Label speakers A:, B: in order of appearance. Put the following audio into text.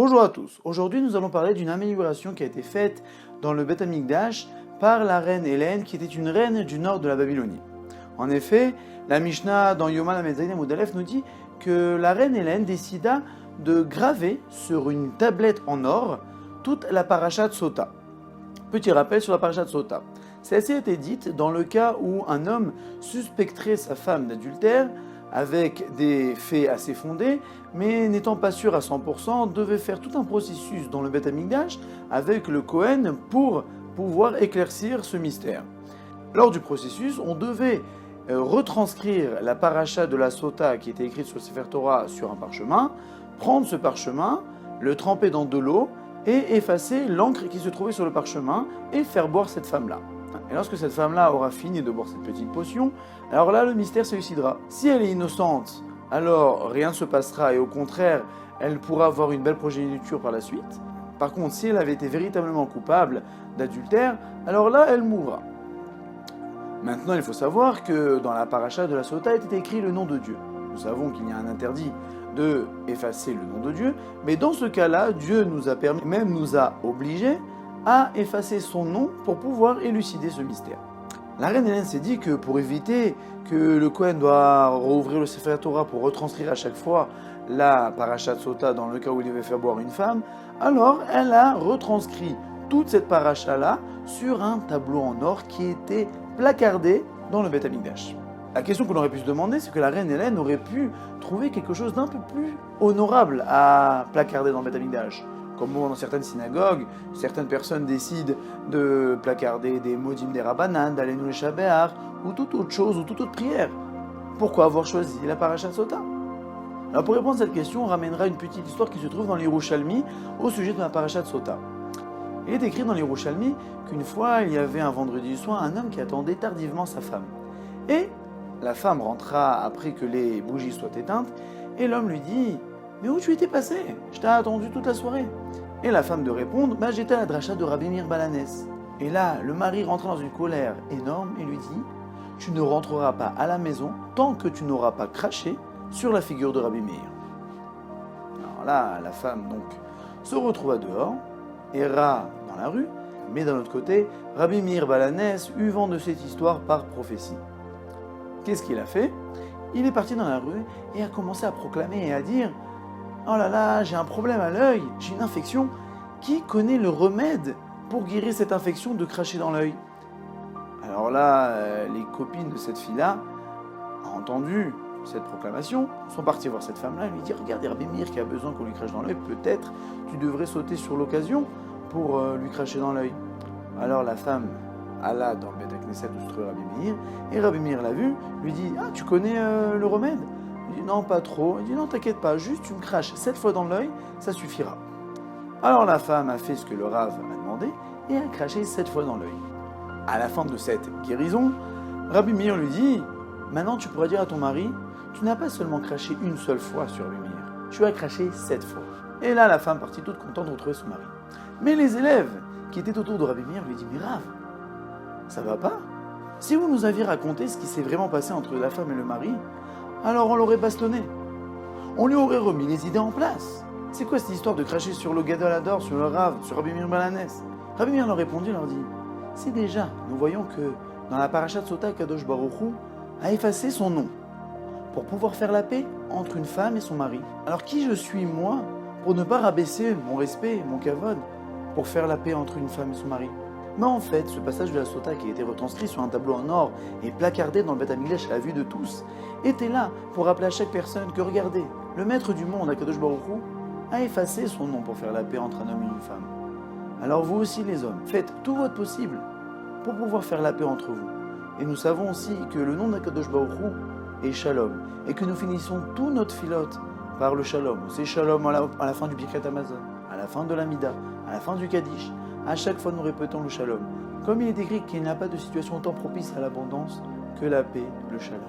A: Bonjour à tous, aujourd'hui nous allons parler d'une amélioration qui a été faite dans le Beth Amikdash par la reine Hélène qui était une reine du nord de la Babylonie. En effet, la Mishnah dans Yoma Lamed Zayin Amud Aleph nous dit que la reine Hélène décida de graver sur une tablette en or toute la parashat Sota. Petit rappel sur la parashat Sota. Celle-ci a été dite dans le cas où un homme suspecterait sa femme d'adultère avec des faits assez fondés, mais n'étant pas sûr à 100%, devait faire tout un processus dans le Beth Amikdash avec le Kohen pour pouvoir éclaircir ce mystère. Lors du processus, on devait retranscrire la paracha de la Sota qui était écrite sur le Sefer Torah sur un parchemin, prendre ce parchemin, le tremper dans de l'eau et effacer l'encre qui se trouvait sur le parchemin et faire boire cette femme-là. Et lorsque cette femme-là aura fini de boire cette petite potion, alors là, le mystère s'élucidera. Si elle est innocente, alors rien ne se passera et au contraire, elle pourra avoir une belle progéniture par la suite. Par contre, si elle avait été véritablement coupable d'adultère, alors là, elle mourra. Maintenant, il faut savoir que dans la paracha de la Sota est écrit le nom de Dieu. Nous savons qu'il y a un interdit de effacer le nom de Dieu, mais dans ce cas-là, Dieu nous a permis, même nous a obligés à effacer son nom pour pouvoir élucider ce mystère. La reine Hélène s'est dit que pour éviter que le Kohen doit rouvrir le Sefer Torah pour retranscrire à chaque fois la parashat Sota dans le cas où il devait faire boire une femme, alors elle a retranscrit toute cette paracha-là sur un tableau en or qui était placardé dans le Beth Amikdash. La question qu'on aurait pu se demander, c'est que la reine Hélène aurait pu trouver quelque chose d'un peu plus honorable à placarder dans le Beth Amikdash. Comme dans certaines synagogues, certaines personnes décident de placarder des modim des Rabbanan, d'aller nous les Shabéar, ou toute autre chose, ou toute autre prière. Pourquoi avoir choisi la parashat Sota? Alors pour répondre à cette question, on ramènera une petite histoire qui se trouve dans l'Yerushalmi au sujet de la parashat Sota. Il est écrit dans l'Yerushalmi qu'une fois, il y avait un vendredi soir un homme qui attendait tardivement sa femme. Et la femme rentra après que les bougies soient éteintes, et l'homme lui dit « Mais où tu étais passé? Je t'ai attendu toute la soirée. » Et la femme de répondre « J'étais à la dracha de Rabbi Meir Balanès. » Et là, le mari rentra dans une colère énorme et lui dit « Tu ne rentreras pas à la maison tant que tu n'auras pas craché sur la figure de Rabbi Meir. » Alors là, la femme donc se retrouva dehors, erra dans la rue, mais d'un autre côté, Rabbi Meir Balanès eut vent de cette histoire par prophétie. Qu'est-ce qu'il a fait? Il est parti dans la rue et a commencé à proclamer et à dire « Oh là là, j'ai un problème à l'œil, j'ai une infection. Qui connaît le remède pour guérir cette infection de cracher dans l'œil ?» Alors là, les copines de cette fille-là ont entendu cette proclamation, sont parties voir cette femme-là et lui dire « Regarde, il y a Rabbi Meir qui a besoin qu'on lui crache dans l'œil, peut-être tu devrais sauter sur l'occasion pour lui cracher dans l'œil. » Alors la femme alla dans le Beth Knesset où se trouvait Rabbi Meir, et Rabbi Meir l'a vu, lui dit « Ah, tu connais le remède ?» Il dit « Non, pas trop. » Il dit « Non, t'inquiète pas, juste tu me craches 7 fois dans l'œil, ça suffira. » Alors la femme a fait ce que le Rav a demandé, et a craché 7 fois dans l'œil. À la fin de cette guérison, Rabbi Meir lui dit « Maintenant tu pourras dire à ton mari, tu n'as pas seulement craché une seule fois sur Rabbi Meir, tu as craché 7 fois. » Et là, la femme partit toute contente de retrouver son mari. Mais les élèves qui étaient autour de Rabbi Meir lui disent « Mais Rav, ça va pas? Si vous nous aviez raconté ce qui s'est vraiment passé entre la femme et le mari, alors on l'aurait bastonné. On lui aurait remis les idées en place. C'est quoi cette histoire de cracher sur le Gadol Hador, sur le Rav, sur Rabbi Meir Balanès? » Rabbi Meir leur répondit, leur dit « Si déjà, nous voyons que dans la parashat Sota, Kadosh Baruch Hu a effacé son nom pour pouvoir faire la paix entre une femme et son mari. Alors qui je suis, moi, pour ne pas rabaisser mon respect, mon kavod, pour faire la paix entre une femme et son mari? » Mais en fait, ce passage de la Sota qui a été retranscrit sur un tableau en or et placardé dans le Beth Amikdash à la vue de tous, était là pour rappeler à chaque personne que regardez, le maître du monde, Akadosh Baruch Hu, a effacé son nom pour faire la paix entre un homme et une femme. Alors vous aussi les hommes, faites tout votre possible pour pouvoir faire la paix entre vous. Et nous savons aussi que le nom d'Akadosh Baruch Hu est Shalom, et que nous finissons tout notre filote par le Shalom. C'est Shalom à la fin du Birkat Hamazon, à la fin de l'Amida, à la fin du Kaddish. À chaque fois, nous répétons le Shalom. Comme il est écrit qu'il n'y a pas de situation autant propice à l'abondance que la paix, le Shalom.